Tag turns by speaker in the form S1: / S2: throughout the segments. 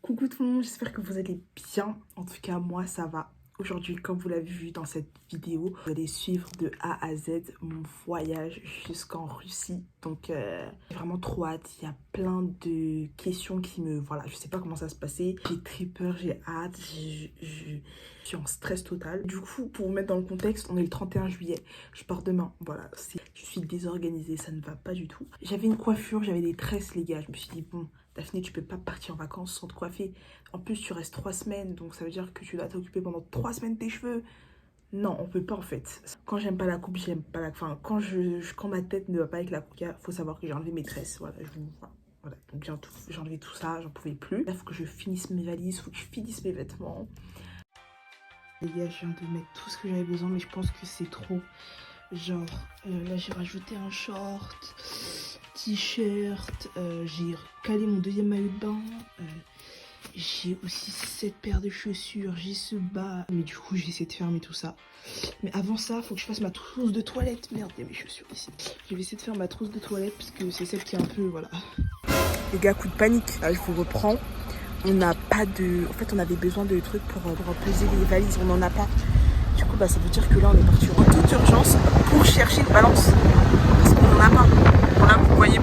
S1: Coucou tout le monde, j'espère que vous allez bien. En tout cas, moi ça va. Aujourd'hui, comme vous l'avez vu dans cette vidéo, vous allez suivre de A à Z mon voyage jusqu'en Russie. Donc, j'ai vraiment trop hâte. Il y a plein de questions qui me... Voilà, je sais pas comment ça va se passer. J'ai très peur, j'ai hâte, je suis en stress total. Du coup, pour vous mettre dans le contexte, on est le 31 juillet. Je pars demain. Voilà, je suis désorganisée, ça ne va pas du tout. J'avais une coiffure, j'avais des tresses, les gars. Je me suis dit, bon, Daphné, tu peux pas partir en vacances sans te coiffer. En plus, tu restes 3 semaines, donc ça veut dire que tu dois t'occuper pendant 3 semaines de tes cheveux. Non, on peut pas en fait. Quand j'aime pas la coupe, j'aime pas la... Enfin, quand ma tête ne va pas avec la coupe, il faut savoir que j'ai enlevé mes tresses. Voilà, voilà. Donc j'ai enlevé tout ça, j'en pouvais plus. Là, il faut que je finisse mes valises, il faut que je finisse mes vêtements. Les gars, je viens de mettre tout ce que j'avais besoin, mais je pense que c'est trop. Genre, là, j'ai rajouté un short, t-shirt, j'ai calé mon deuxième maillot de bain, j'ai aussi cette paire de chaussures, j'ai ce bas. Mais du coup, je vais essayer de fermer tout ça. Mais avant ça, faut que je fasse ma trousse de toilette. Merde, il y a mes chaussures ici. Je vais essayer de faire ma trousse de toilette parce que c'est celle qui est un peu, voilà. Les gars, coup de panique. Là, je vous reprends. On n'a pas de... En fait, on avait besoin de trucs pour peser les valises. On n'en a pas. Du coup, bah, ça veut dire que là, on est parti en toute urgence pour chercher une balance. Parce qu'on n'en a pas. Voilà, vous voyez.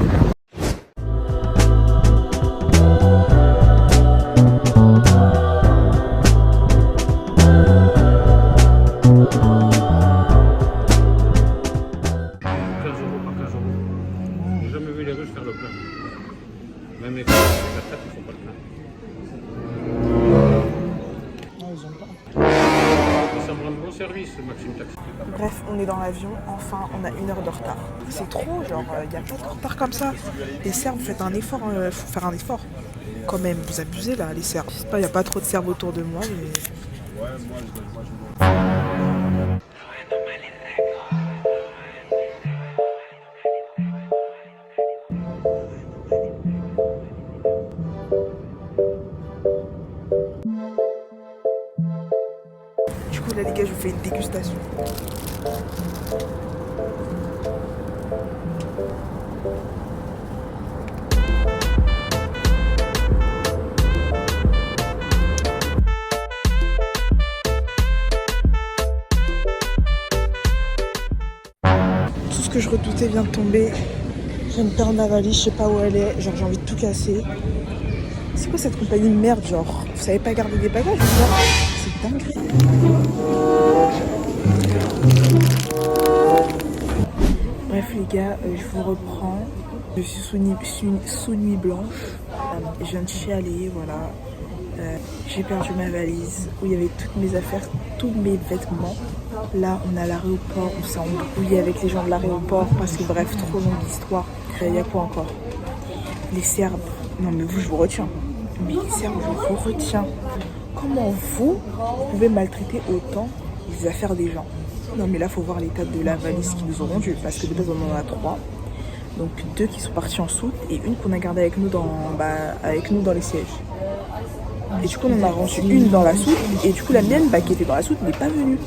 S2: Même les 4x4, ils font pas le plein.
S1: Non, ils ont pas.
S2: Ça me rend bon service, Maxime Taxi.
S1: Bref, on est dans l'avion. Enfin, on a 1 heure de retard. C'est trop, genre, il n'y a pas de retard comme ça. Les Serbes, faites un effort. Faut faire un effort. Quand même, vous abusez là, les Serbes. Je sais pas, il n'y a pas trop de Serbes autour de moi, mais... Ouais, moi, Du coup, là, les gars, je vous fais une dégustation. Tout ce que je redoutais vient de tomber. J'ai une paire ma valise, je sais pas où elle est. Genre, j'ai envie de tout casser. C'est quoi cette compagnie de merde, genre? Vous savez pas garder des bagages, genre? C'est dingue. Bref, les gars, je vous reprends. Je suis sous nuit blanche. Je viens de chialer, voilà. J'ai perdu ma valise où il y avait toutes mes affaires, tous mes vêtements. Là, on est à l'aéroport, on s'est embrouillé avec les gens de l'aéroport parce que bref, trop longue histoire. Il y a quoi encore? Les Serbes. Non mais vous, je vous retiens. Mais les Serbes, je vous retiens. Comment vous pouvez maltraiter autant les affaires des gens? Non mais là, faut voir l'état de la valise qu'ils nous ont rendue parce que de base, on en a 3. Donc 2 qui sont partis en soute et une qu'on a gardée avec nous dans les sièges. Et du coup, on en a reçu une dans la soute. Et du coup, la mienne qui était dans la soute n'est pas venue.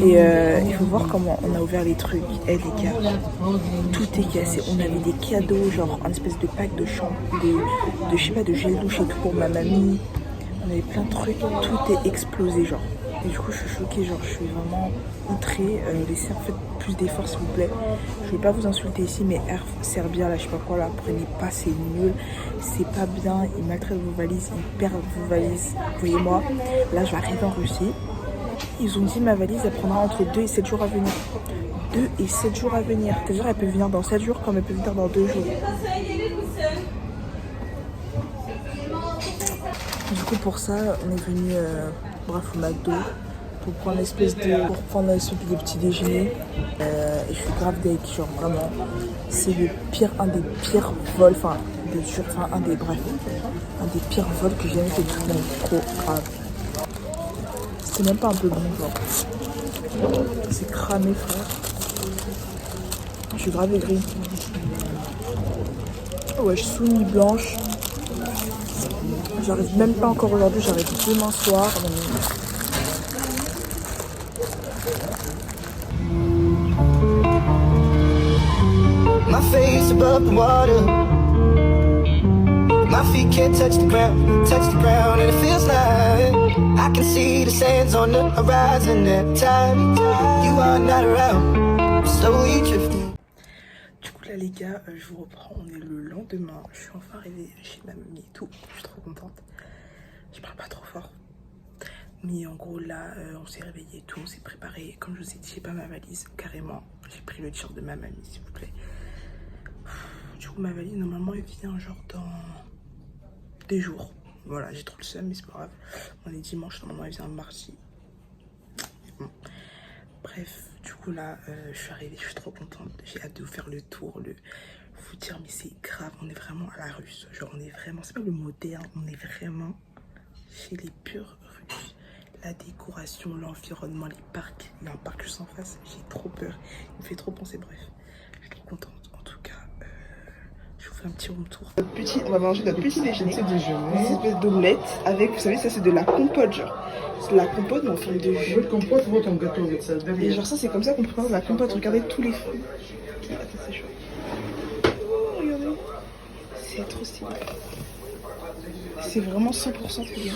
S1: Et il faut voir comment on a ouvert les trucs. Eh les gars, tout est cassé. On avait des cadeaux, genre un espèce de pack de shampoing, de je sais pas, de gel douche et tout pour ma mamie. On avait plein de trucs. Tout est explosé, genre. Et du coup, je suis choquée, genre, je suis vraiment outrée. Les Serbes, faites plus d'efforts, s'il vous plaît. Je vais pas vous insulter ici, mais Air Serbia, là, je sais pas quoi, là, prenez pas, c'est nul. C'est pas bien, ils maltraitent vos valises, ils perdent vos valises. Voyez-moi, là, je vais arriver en Russie. Ils ont dit, ma valise, elle prendra entre 2 et 7 jours à venir. 2 et 7 jours à venir. C'est-à-dire, elle peut venir dans 7 jours comme elle peut venir dans 2 jours. Du coup, pour ça, on est venu, bref, au McDo. Pour prendre un truc de petit déjeuner. Et je suis grave deg, genre vraiment. C'est un des pires vols, un des pires vols que j'ai jamais fait de toute ma vie. Trop grave. C'est même pas un peu bon, genre. C'est cramé, frère. Je suis grave aigrie. Ouais, je suis sous nuit blanche. J'arrive même pas encore aujourd'hui, j'arrive demain soir.
S3: My face above the water, My feet can't touch the ground, and it feels like I can see the sands on the horizon every time you are not around. Slowly drifting.
S1: Du coup là les gars, je vous reprends, on est le lendemain, je suis enfin arrivée chez ma mamie et tout, je suis trop contente. Je parle pas trop fort. Mais en gros là, on s'est réveillé et tout, on s'est préparé. Comme je vous ai dit, j'ai pas ma valise, carrément. J'ai pris le t-shirt de ma mamie s'il vous plaît. Du coup ma valise normalement elle vient genre dans des jours. Voilà, j'ai trop le seum mais c'est pas grave. On est dimanche, normalement elle vient mardi. Bon. Bref, du coup là, je suis arrivée, je suis trop contente. J'ai hâte de vous faire le tour, vous dire mais c'est grave, on est vraiment à la Russe. Genre on est vraiment, c'est pas le moderne, on est vraiment chez les purs Russes. La décoration, l'environnement, les parcs. Il y a un parc juste en face, j'ai trop peur. Il me fait trop penser, bref. Je suis trop contente. En tout cas, je vous fais un petit room tour. On va manger notre petit déjeuner. Des espèces d'omelettes avec, vous savez, ça c'est de la compote, genre. C'est de la compote mais en forme de jus. Et genre ça c'est comme ça qu'on prépare de la compote. Regardez tous les fruits. Attends, c'est chaud. Oh, regardez. C'est trop stylé. C'est vraiment 100% très bien.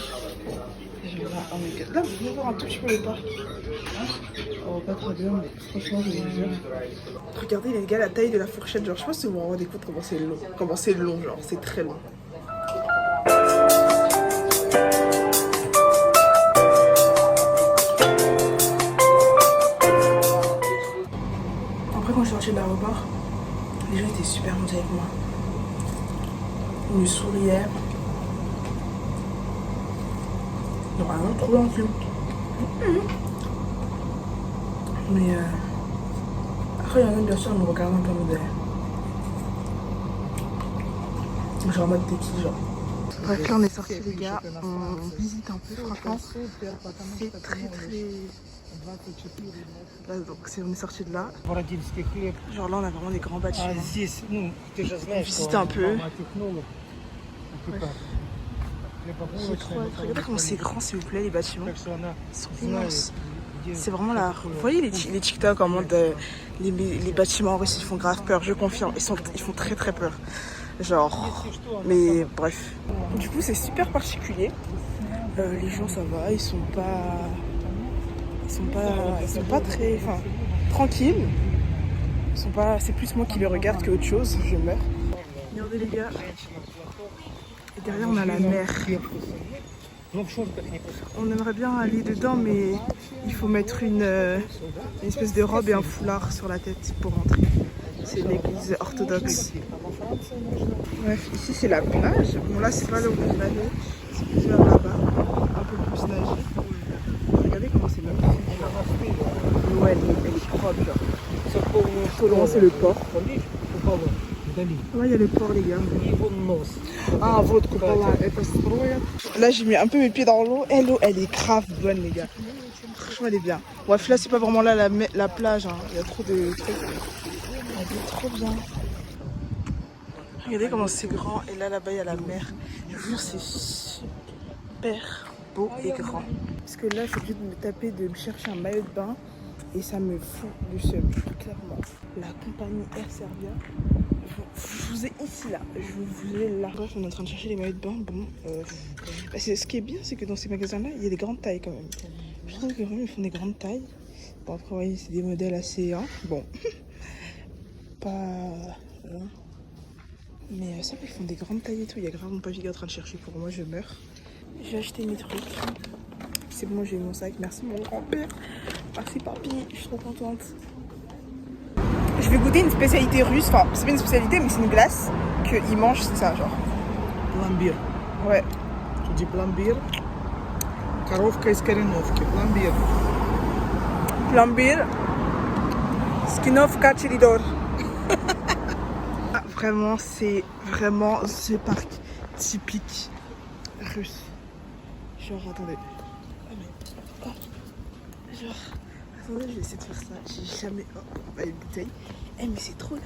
S1: Là, vous pouvez voir un tout petit peu le parc. Oh, pas très bien, mais franchement, je vous jure. Regardez les gars, la taille de la fourchette. Genre, je pense que vous vous rendez compte comment c'est long. Comment c'est long, genre, c'est très long. Après, quand je suis sortie de l'aéroport, les gens étaient super gentils avec moi. Ils me souriaient. Vraiment trop gentil. Mais après, il y en a bien sûr, ils me regardent un peu en mode. Genre en mode t'es qui, genre. Bref, là on est sortis les gars, on visite un peu, franchement. C'est très très. Là, donc on est sortis de là. Genre là on a vraiment des grands bâtiments. On visite un peu. Ouais. J'ai trop hâte. Regardez comment c'est grand s'il vous plaît, les bâtiments. Ils sont immenses. C'est vraiment là. Vous voyez les TikTok en mode les bâtiments en Russie ils font grave peur, je confirme. Ils font très très peur. Genre. Mais bref. Du coup c'est super particulier. Les gens ça va, ils sont pas très. Enfin, tranquilles. C'est plus moi qui les regarde qu'autre chose, je meurs. Regardez les gars. Et derrière on a la mer. On aimerait bien aller dedans mais il faut mettre une espèce de robe et un foulard sur la tête pour rentrer. C'est une église orthodoxe. Bref, ici c'est la plage. Bon là c'est pas là où on allait, c'est plus vers là-bas, un peu plus nager. Regardez comment c'est magnifique. L'eau elle est propre genre. Tout loin c'est le port. Là il y a le port les gars. Ah votre coupala est. Là j'ai mis un peu mes pieds dans l'eau. Et l'eau elle est grave bonne les gars. Franchement elle est bien. Bref là c'est pas vraiment là la plage. Hein. Il y a trop de trucs. Elle est trop bien. Regardez comment c'est grand. Et là là-bas il y a la mer. Je vous jure c'est super beau et grand. Parce que là je suis obligée de me chercher un maillot de bain. Et ça me fout du seum, clairement. La compagnie Air Serbia. Je vous ai ici là, je vous ai là. Bref, on est en train de chercher les maillots de bain. Bon, ce qui est bien, c'est que dans ces magasins-là, il y a des grandes tailles quand même. Je trouve que vraiment ils font des grandes tailles. Bon, après, vous voyez, c'est des modèles assez. Hein, bon, pas. Mais ça, ils font des grandes tailles et tout. Il y a grave mon papy qui est en train de chercher pour moi, je meurs. J'ai acheté mes trucs. C'est bon, j'ai eu mon sac. Merci, mon grand-père. Merci, papy. Je suis trop contente. Je vais goûter une spécialité russe, enfin c'est pas une spécialité mais c'est une glace qu'ils mangent, c'est ça genre.
S4: Пломбир.
S1: Ouais.
S4: Tu dis пломбир. Коровка из Кореновки. Пломбир.
S1: Пломбир. Skinovka Chilidor. Vraiment, c'est vraiment ce parc typique russe. Genre, attendez. Genre, attendez, je vais essayer de faire ça. J'ai jamais. Oh, bah, une bouteille. Eh, mais c'est trop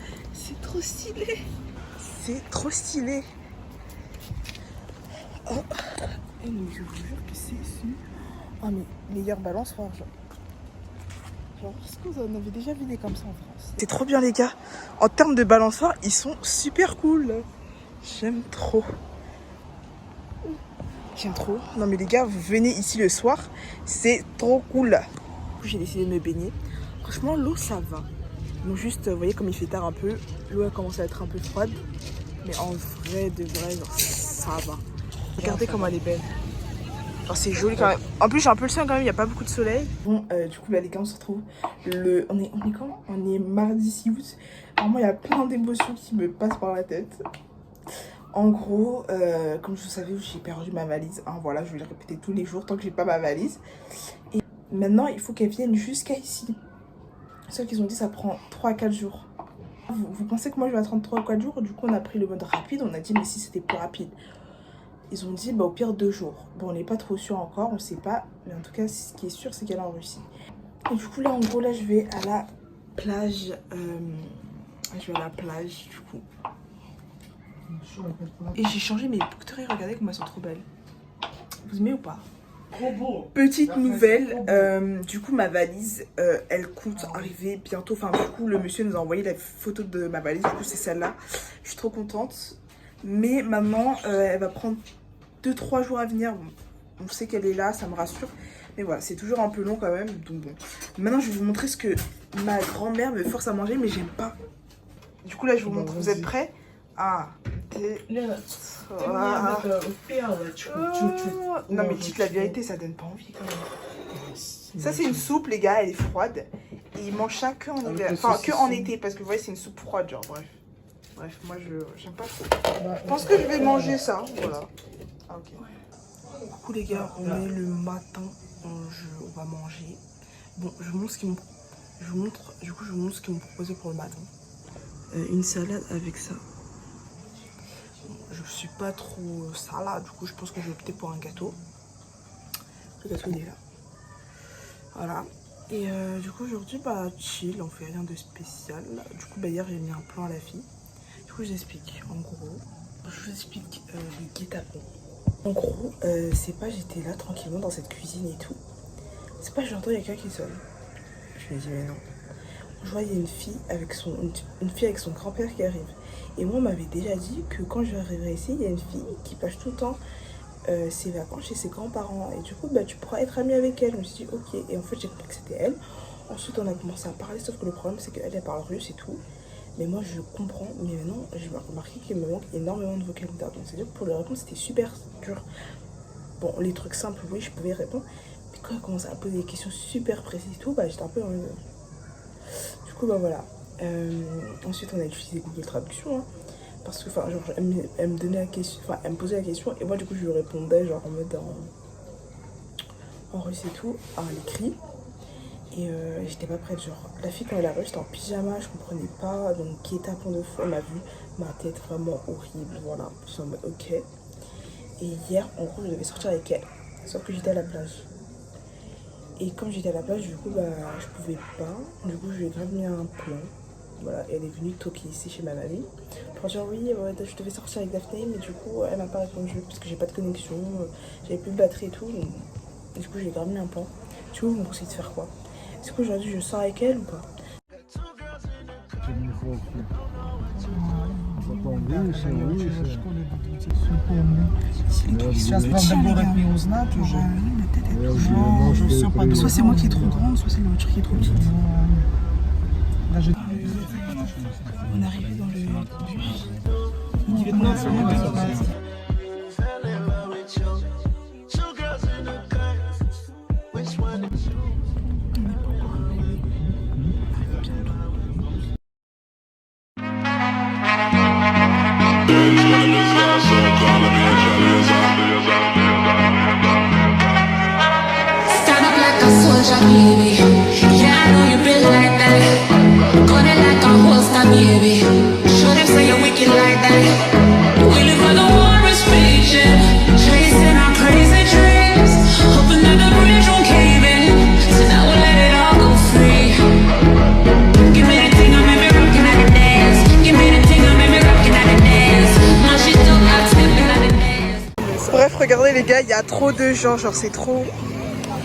S1: stylé. C'est trop stylé. Oh. Eh, mais je vous jure que c'est oh, mais meilleur balançoire, genre. Genre, est-ce que vous en avez déjà vu des comme ça en France? C'est trop bien, les gars. En termes de balançoire, ils sont super cool. J'aime trop. J'aime trop. Non mais les gars, vous venez ici le soir, c'est trop cool. J'ai décidé de me baigner. Franchement, l'eau ça va. Donc juste, vous voyez comme il fait tard un peu, l'eau elle commence à être un peu froide. Mais en vrai, de vrai, genre, ça va. Regardez comment elle est belle. Genre c'est joli quand même. En plus j'ai un peu le seum quand même, il n'y a pas beaucoup de soleil. Bon, du coup là les gars, on se retrouve on est quand? On est mardi 6 août. Vraiment il y a plein d'émotions qui me passent par la tête. En gros, comme vous savez, j'ai perdu ma valise. Hein, voilà, je vais le répéter tous les jours tant que j'ai pas ma valise. Et maintenant, il faut qu'elle vienne jusqu'à ici. Sauf qu'ils ont dit que ça prend 3 à 4 jours. Vous pensez que moi je vais attendre 3 ou 4 jours? Du coup, on a pris le mode rapide. On a dit, mais si c'était plus rapide. Ils ont dit, bah, au pire 2 jours. Bon, on n'est pas trop sûr encore, on sait pas. Mais en tout cas, ce qui est sûr, c'est qu'elle est en Russie. Et du coup, là, en gros, là, je vais à la plage. Je vais à la plage, du coup. Et j'ai changé mes écouteurs et regardez comment elles sont trop belles. Vous aimez ou pas?
S2: Trop beau.
S1: Petite nouvelle, du coup ma valise, elle compte arriver bientôt. Enfin du coup le monsieur nous a envoyé la photo de ma valise, du coup c'est celle-là. Je suis trop contente. Mais maintenant elle va prendre 2-3 jours à venir. Bon, on sait qu'elle est là, ça me rassure. Mais voilà, c'est toujours un peu long quand même. Donc bon. Maintenant je vais vous montrer ce que ma grand-mère me force à manger, mais j'aime pas. Du coup là je vous montre, vous êtes prêts? Ah, non mais dites la vérité, ça donne pas envie quand même. Ça c'est une soupe les gars, elle est froide. Et ils mangent ça que en hiver, enfin que en été parce que vous voyez c'est une soupe froide genre bref. Moi j'aime pas trop. Je pense que je vais manger ça, voilà. Ah ok. Du coup les gars, on est le matin, on va manger. Bon, je vous montre ce qu'ils m'ont proposé pour le matin. Une salade avec ça. Je suis pas trop salade, du coup je pense que je vais opter pour un gâteau. Le gâteau il est là. Voilà. Et du coup aujourd'hui bah chill, on fait rien de spécial. Du coup bah hier j'ai mis un plan à la fille. Du coup je vous explique. En gros, je vous explique le guet-apens. En gros, c'est pas j'étais là tranquillement dans cette cuisine et tout. C'est pas j'entends il y a quelqu'un qui sonne. Je me dis mais non. Je vois il y a une fille avec son grand-père qui arrive. Et moi on m'avait déjà dit que quand je arriverai ici, il y a une fille qui passe tout le temps ses vacances chez ses grands-parents. Et du coup bah tu pourras être amie avec elle. Je me suis dit ok. Et en fait j'ai compris que c'était elle. Ensuite on a commencé à parler, sauf que le problème c'est qu'elle parle russe et tout. Mais moi je comprends, mais maintenant j'ai remarqué qu'il me manque énormément de vocabulaire. Donc c'est-à-dire que pour le répondre c'était super dur. Bon les trucs simples oui je pouvais répondre. Mais quand elle commençait à poser des questions super précises et tout, bah j'étais un peu en mode... Du coup bah voilà. Ensuite on a utilisé Google Traduction hein, parce que enfin genre elle me donnait la question, enfin elle me posait la question et moi du coup je lui répondais genre en mode en russe et tout, à l'écrit. Et j'étais pas prête, genre la fille quand elle arrive j'étais en pyjama, je comprenais pas, donc guet-apens de fou, elle m'a vu ma tête vraiment horrible, voilà, je suis en mode ok. Et hier en gros je devais sortir avec elle, sauf que j'étais à la plage. Et quand j'étais à la plage du coup bah je pouvais pas, du coup je lui ai grave mis un plan. Voilà, elle est venue toquer ici chez ma mamie pour dire oui, je devais sortir avec Daphné, mais du coup elle m'a pas répondu parce que j'ai pas de connexion, j'avais plus de batterie et tout. Donc, du coup j'ai grave mis un plan. Du coup vous me conseillez de faire quoi? Est-ce qu'aujourd'hui je sors avec elle ou pas?
S4: Сейчас, правда, город не узнать уже.
S1: Soit c'est moi qui est trop grande, soit c'est la voiture qui est trop petite. On est arrivé dans le bus.
S5: Stand up like a soldier, baby. Yeah, I know you been like that. Gun it like a holster, baby. Show them say you're wicked like that. We live where the war is raging, chasing our crazy dreams. Hoping that the bridge won't cave in. So now we'll let it all go free. Give me the thing, I made me rockin' at the dance. Give me the thing, I made me rockin' at the dance. Now she still got stepping at the dance.
S1: Bref, regardez les gars, il y a trop de gens, genre c'est trop.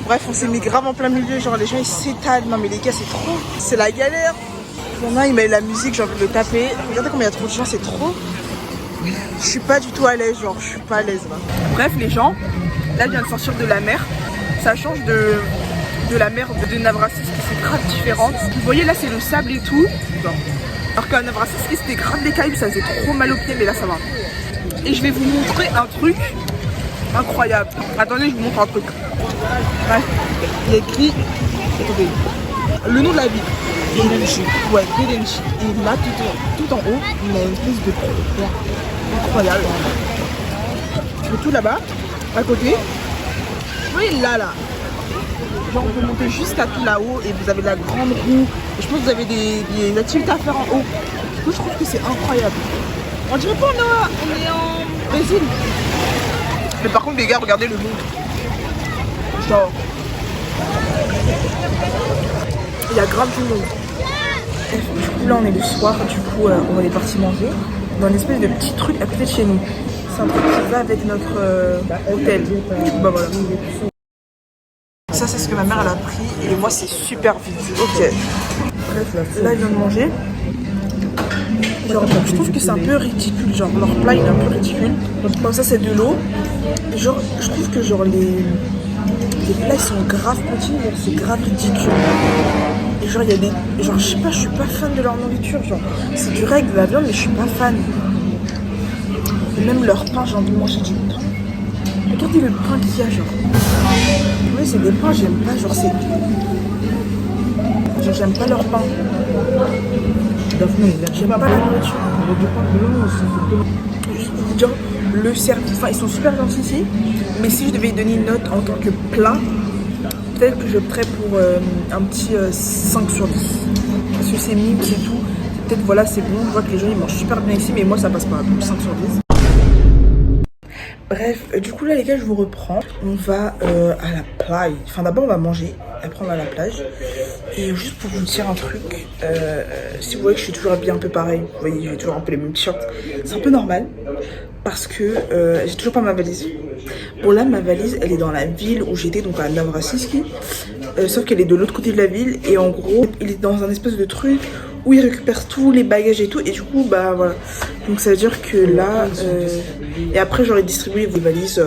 S1: Bref, on s'est mis grave en plein milieu, genre les gens ils s'étalent. Non mais les gars, c'est trop. C'est la galère. Il y en a, il met la musique, j'ai envie de le taper. Regardez comme il y a trop de gens, c'est trop. Je suis pas du tout à l'aise, genre je suis pas à l'aise là. Bref, les gens, Là, je viens de sortir de la mer. Ça change de la mer de Navratilski, c'est grave différente. Vous voyez, là, c'est le sable et tout. Alors qu'à Navratilski, c'était grave les cailloux, ça faisait trop mal aux pieds, mais là, ça va. Et je vais vous montrer un truc incroyable. Attendez, je vous montre un truc. Ouais. Il y a écrit, attendez, le nom de la ville. Gelenci. Ouais, Gelenci. Et là, tout en haut, il y a une espèce de croix incroyable. Et tout là-bas, à côté, oui, là. Genre, on peut monter jusqu'à tout là-haut et vous avez la grande roue. Et je pense que vous avez des activités à faire en haut. Du coup, je trouve que c'est incroyable. On dirait pas on est en Brésil. Mais par contre, les gars, regardez le monde. Genre, il y a grave du monde. Du coup, là, on est le soir. Du coup, on est parti manger dans une espèce de petit truc à côté de chez nous. C'est un truc qui va avec notre hôtel. Du coup, bah voilà. Ça, c'est ce que ma mère elle a pris et moi, c'est super vite. Ok. Bref, là, ils viennent de manger. Genre, je trouve que c'est un peu ridicule. Genre, leur plat, il est un peu ridicule. Comme ça, c'est de l'eau. Genre, je trouve que genre les plats, ils sont grave petits. Genre, c'est grave ridicule. Et genre, il y a des... Genre, je sais pas, je suis pas fan de leur nourriture. Genre, c'est du règle de la viande, mais je suis pas fan. Et même leur pain, j'ai envie de manger du pain. Regardez le pain qu'il y a, genre. Oui, c'est des pains, j'aime pas, genre c'est... Genre j'aime pas leur pain. J'aime pas la nourriture. Juste pour vous dire, le service, enfin ils sont super gentils ici. Mais si je devais donner une note en tant que plat, peut-être que j'opterais pour un petit 5 sur 10. Parce que c'est mime, c'est tout. Peut-être voilà, c'est bon, je vois que les gens ils mangent super bien ici, mais moi ça passe pas, donc 5 sur 10. Bref, du coup là les gars, je vous reprends. On va à la plage. Enfin d'abord on va manger, après on va à la plage. Et juste pour vous dire un truc, si vous voyez que je suis toujours habillée un peu pareil, vous voyez j'ai toujours un peu les mêmes t-shirts, c'est un peu normal. Parce que j'ai toujours pas ma valise. Bon là ma valise elle est dans la ville où j'étais, donc à Navratilski. Sauf qu'elle est de l'autre côté de la ville. Et en gros il est dans un espèce de truc où il récupère tous les bagages et tout. Et du coup bah voilà. Donc ça veut dire que là et après j'aurais distribué vos valises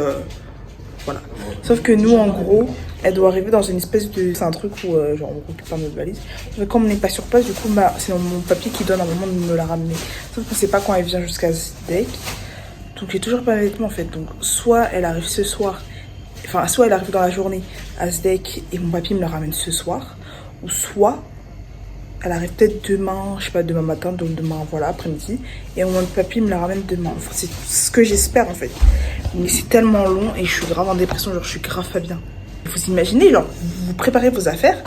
S1: voilà. Sauf que nous en gros elle doit arriver dans une espèce de... C'est un truc où genre on récupère notre valise. Mais comme on n'est pas sur place, du coup bah, c'est mon papier qui donne un moment de me la ramener. Sauf qu'on sait pas quand elle vient jusqu'à Sdek. Donc j'ai toujours pas mes vêtements en fait. Donc soit elle arrive ce soir, enfin soit elle arrive dans la journée à Sdek et mon papier me la ramène ce soir. Ou soit elle arrive peut-être demain, je sais pas, demain matin, donc demain voilà, après-midi. Et mon papier me la ramène demain. Enfin c'est ce que j'espère en fait. Mais c'est tellement long et je suis grave en dépression, genre je suis grave pas bien. Vous imaginez, genre, vous préparez vos affaires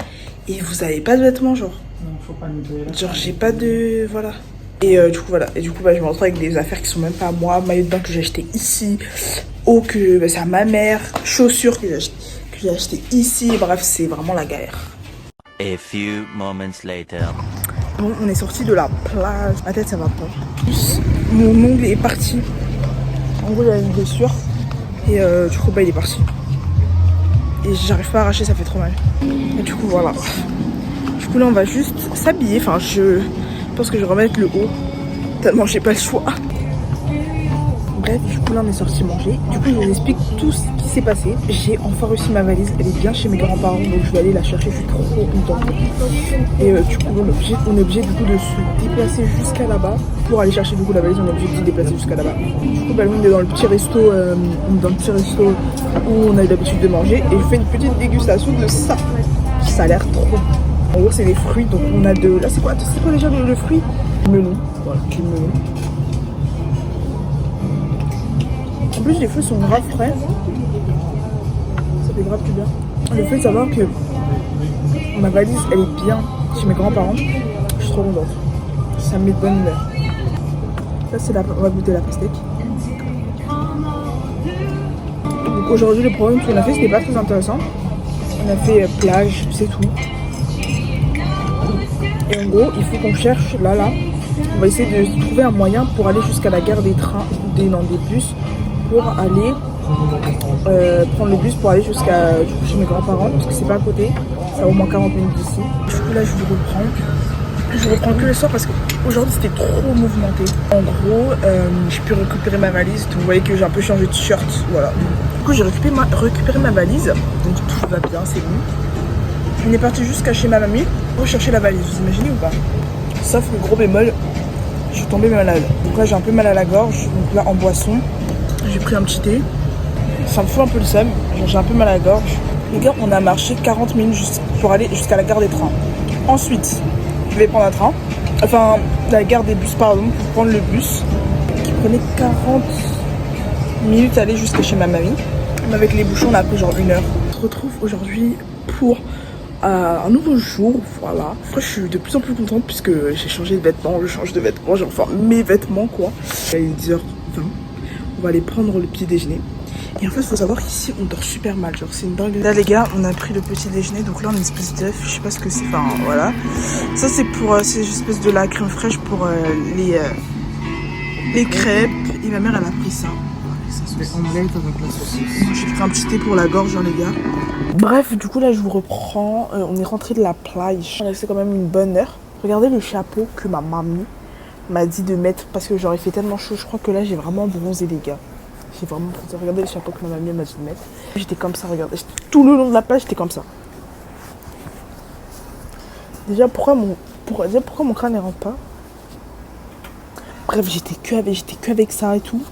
S1: et vous avez pas de vêtements, genre. Non, faut pas nous... Genre, j'ai pas de... Voilà. Et du coup, voilà. Et du coup, bah, je me retrouve avec des affaires qui sont même pas à moi. Maillot de bain que j'ai acheté ici. Eau que bah, c'est à ma mère. Chaussures que j'ai acheté ici. Bref, c'est vraiment la galère.
S6: A few moments later.
S1: Bon, on est sorti de la plage. Ma tête, ça va pas. Plus, mon ongle est parti. En gros, il y a une blessure. Et du coup, bah, il est parti. Et j'arrive pas à arracher, ça fait trop mal. Et du coup voilà. Du coup là on va juste s'habiller. Enfin je pense que je vais remettre le haut. Tellement j'ai pas le choix. Bref, du coup là on est sorti manger. Du coup je vous explique tout ce qui s'est passé. J'ai enfin reçu ma valise. Elle est bien chez mes grands-parents. Donc je vais aller la chercher. Je suis trop contente. Et du coup on est obligé du coup de se déplacer jusqu'à là-bas. Pour aller chercher du coup la valise, on est obligé de se déplacer jusqu'à là-bas. Du coup bah, on est dans le petit resto où on a l'habitude de manger. Et je fais une petite dégustation de ça. Ça a l'air trop bon. En gros c'est des fruits. Donc on a de... Là c'est quoi déjà le fruit? Melon. Voilà, du melon. En plus les fruits sont grave frais. Ça fait grave du bien. Le fait de savoir que ma valise elle est bien chez mes grands-parents, je suis trop contente. Ça me met de bonne humeur. Ça c'est on va goûter la pastèque. Donc aujourd'hui le programme qu'on a fait c'était pas très intéressant. On a fait plage, c'est tout. Et en gros il faut qu'on cherche là. On va essayer de trouver un moyen pour aller jusqu'à la gare des trains, des bus, pour aller prendre le bus pour aller jusqu'à chez mes grands-parents parce que c'est pas à côté, ça a au moins 40 minutes d'ici. Du coup là je vous reprends que le soir parce que Aujourd'hui c'était trop mouvementé. En gros, j'ai pu récupérer ma valise. Vous voyez que j'ai un peu changé de t-shirt. Voilà. Du coup j'ai récupéré ma valise. Donc tout va bien, c'est bon. On est parti jusqu'à chez ma mamie pour chercher la valise. Vous imaginez ou pas? Sauf le gros bémol, je suis tombée malade. Donc là j'ai un peu mal à la gorge. Donc là en boisson, j'ai pris un petit thé. Ça me fout un peu le seum. J'ai un peu mal à la gorge. Les gars, on a marché 40 minutes pour aller jusqu'à la gare des trains. Ensuite, je vais prendre un train. Enfin, la gare des bus, pardon, pour prendre le bus. Qui prenait 40 minutes à aller jusqu'à chez ma mamie. Mais avec les bouchons, on a pris genre 1 heure. On se retrouve aujourd'hui pour un nouveau jour. Voilà. Après, je suis de plus en plus contente puisque j'ai changé de vêtements. Je change de vêtements. J'ai enfin mes vêtements, quoi. Il est 10h20. On va aller prendre le petit déjeuner. Et en fait, il faut savoir qu'ici, on dort super mal. Genre, c'est une dingue. Là, les gars, on a pris le petit déjeuner. Donc là, on a une espèce d'œuf. Je sais pas ce que c'est. Enfin, voilà. Ça, c'est pour... c'est une espèce de la crème fraîche pour les crêpes. Et ma mère, elle a pris ça.
S4: Les omelettes avec la saucisse.
S1: J'ai pris un petit thé pour la gorge, hein, les gars. Bref, du coup, là, je vous reprends. On est rentré de la plage. On a resté quand même une bonne heure. Regardez le chapeau que ma mamie m'a dit de mettre. Parce que j'aurais fait tellement chaud. Je crois que là, j'ai vraiment bronzé, les gars. J'ai vraiment bronzé. Regardez le chapeau que ma mamie m'a dit de mettre. J'étais comme ça, regardez. Tout le long de la plage, j'étais comme ça. Déjà, pourquoi mon crâne ne rentre pas? Bref, j'étais que avec ça et tout.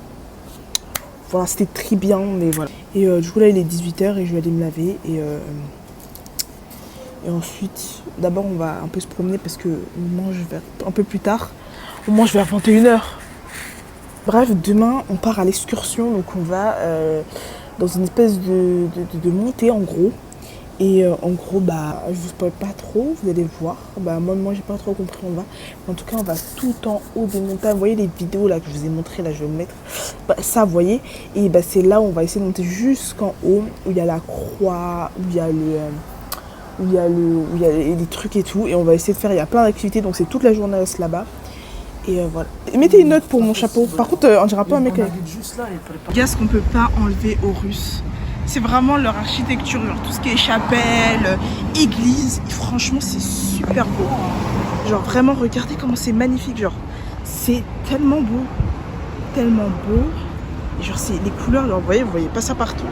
S1: Voilà, c'était très bien, mais voilà. Et du coup, là, il est 18h et je vais aller me laver. Et ensuite, d'abord, on va un peu se promener parce qu'on mange un peu plus tard. On mange vers 21h. Bref, demain, on part à l'excursion. Donc, on va dans une espèce de montée, en gros. Et en gros, bah, je vous spoil pas trop, vous allez voir. Bah, moi j'ai pas trop compris où on va. Mais en tout cas, on va tout en haut des montagnes. Vous voyez les vidéos là que je vous ai montrées, là je vais le mettre. Bah, ça, vous voyez. Et bah, c'est là où on va essayer de monter jusqu'en haut, où il y a la croix, où il y a les trucs et tout. Et on va essayer de faire, il y a plein d'activités, donc c'est toute la journée reste là-bas. Et voilà. Et mettez une note pour mon chapeau. Par contre, on dirait pas un mec. Regarde ce qu'on peut pas enlever aux Russes. C'est vraiment leur architecture, genre tout ce qui est chapelle, église. Et franchement, c'est super beau. Genre vraiment, regardez comment c'est magnifique. Genre, c'est tellement beau. Tellement beau. Et genre, c'est les couleurs, genre, vous voyez pas ça partout.